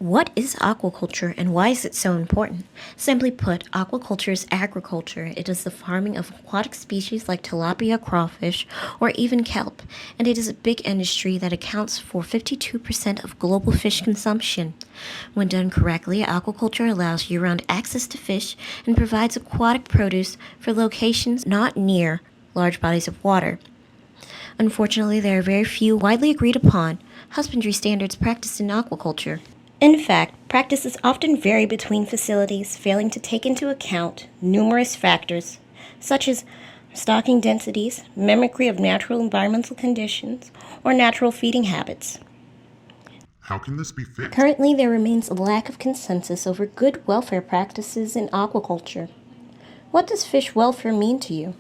What is aquaculture and why is it so important? Simply put, aquaculture is agriculture. It is the farming of aquatic species like tilapia, crawfish, or even kelp, and it is a big industry that accounts for 52% of global fish consumption. When done correctly, aquaculture allows year-round access to fish and provides aquatic produce for locations not near large bodies of water. Unfortunately, there are very few widely agreed upon husbandry standards practiced in aquaculture. In fact, practices often vary between facilities, failing to take into account numerous factors, such as stocking densities, mimicry of natural environmental conditions, or natural feeding habits. How can this be fixed? Currently, there remains a lack of consensus over good welfare practices in aquaculture. What does fish welfare mean to you?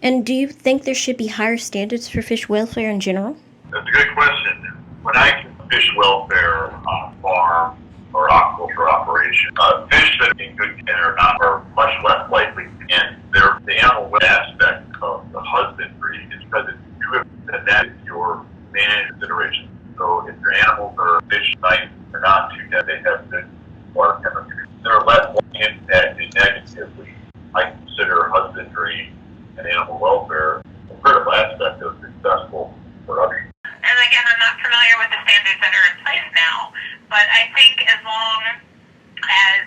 And do you think there should be higher standards for fish welfare in general? That's a good question. When I think of fish welfare on a farm or aquaculture operation, fish that are in good condition or not are much less likely to end. The animal welfare aspect of the husbandry is because it's you, and that is your main consideration. So if your animals are fish nice, they're not too dead, they have good water chemistry, they're less impacted negatively. I consider husbandry and animal welfare a critical aspect of successful production. And again, I'm not familiar with the standards that are in place now, but I think as long as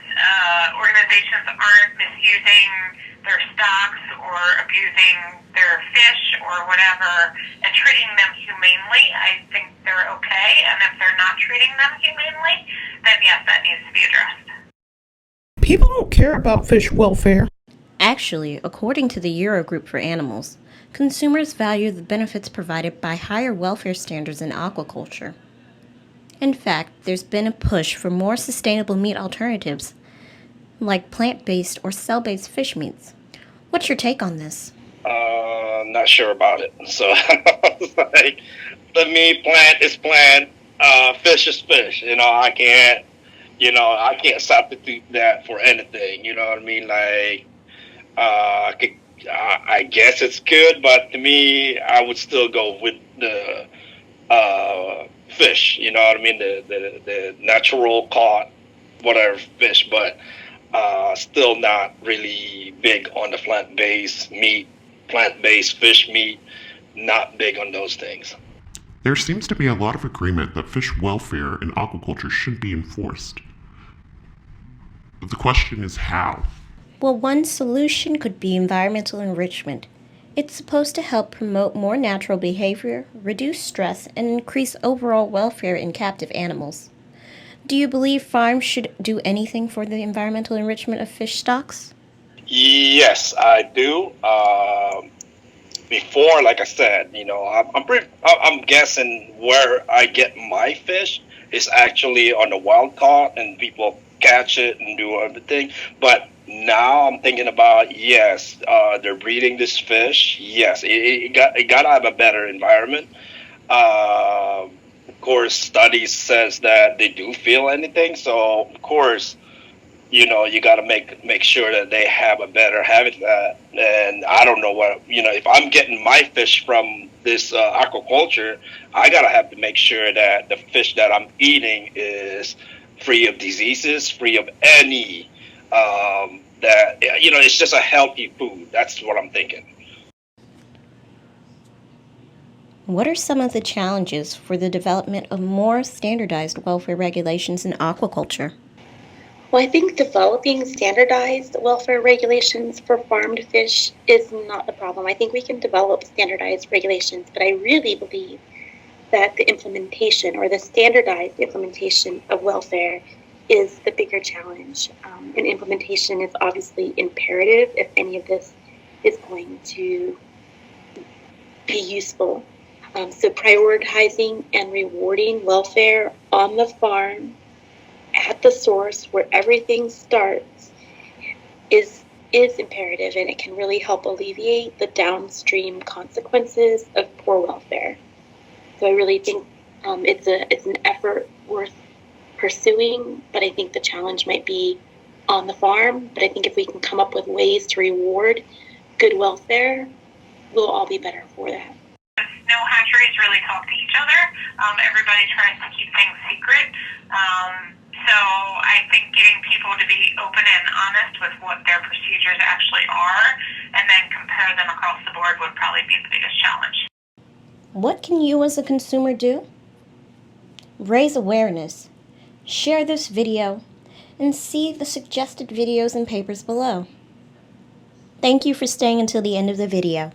organizations aren't misusing their stocks or abusing their fish or whatever and treating them humanely, I think they're okay. And if they're not treating them humanely, then yes, that needs to be addressed. People don't care about fish welfare. Actually, according to the Eurogroup for Animals, consumers value the benefits provided by higher welfare standards in aquaculture. In fact, there's been a push for more sustainable meat alternatives, like plant-based or cell-based fish meats. What's your take on this? Not sure about it. So, like, the meat plant is plant, fish is fish. I can't substitute that for anything. You know what I mean? Like, I guess it's good, but to me, I would still go with the fish. You know what I mean? The natural caught whatever fish, but still not really big on the plant-based fish meat. Not big on those things. There seems to be a lot of agreement that fish welfare in aquaculture should be enforced. But the question is how? Well, one solution could be environmental enrichment. It's supposed to help promote more natural behavior, reduce stress, and increase overall welfare in captive animals. Do you believe farms should do anything for the environmental enrichment of fish stocks? Yes, I do. Before, like I said, I'm guessing where I get my fish is actually on the wild caught, and people catch it and do everything. But now I'm thinking about, yes, they're breeding this fish. Yes, it got to have a better environment. Of course, studies says that they do feel anything. So, of course, you got to make sure that they have a better habitat. And I don't know if I'm getting my fish from this aquaculture, I got to have to make sure that the fish that I'm eating is free of diseases, free of any it's just a healthy food. That's what I'm thinking. What are some of the challenges for the development of more standardized welfare regulations in aquaculture? Well, I think developing standardized welfare regulations for farmed fish is not the problem. I think we can develop standardized regulations, but I really believe that the implementation or the standardized implementation of welfare is the bigger challenge. And implementation is obviously imperative if any of this is going to be useful. So prioritizing and rewarding welfare on the farm at the source where everything starts is imperative, and it can really help alleviate the downstream consequences of poor welfare. So I really think it's an effort worth pursuing, but I think the challenge might be on the farm. But I think if we can come up with ways to reward good welfare, we'll all be better for that. no hatcheries really talk to each other. Everybody tries to keep things secret. So I think getting people to be open and honest with what their procedures actually are and then compare them across the board would probably be the biggest challenge. What can you as a consumer do? Raise awareness, share this video, and see the suggested videos and papers below. Thank you for staying until the end of the video.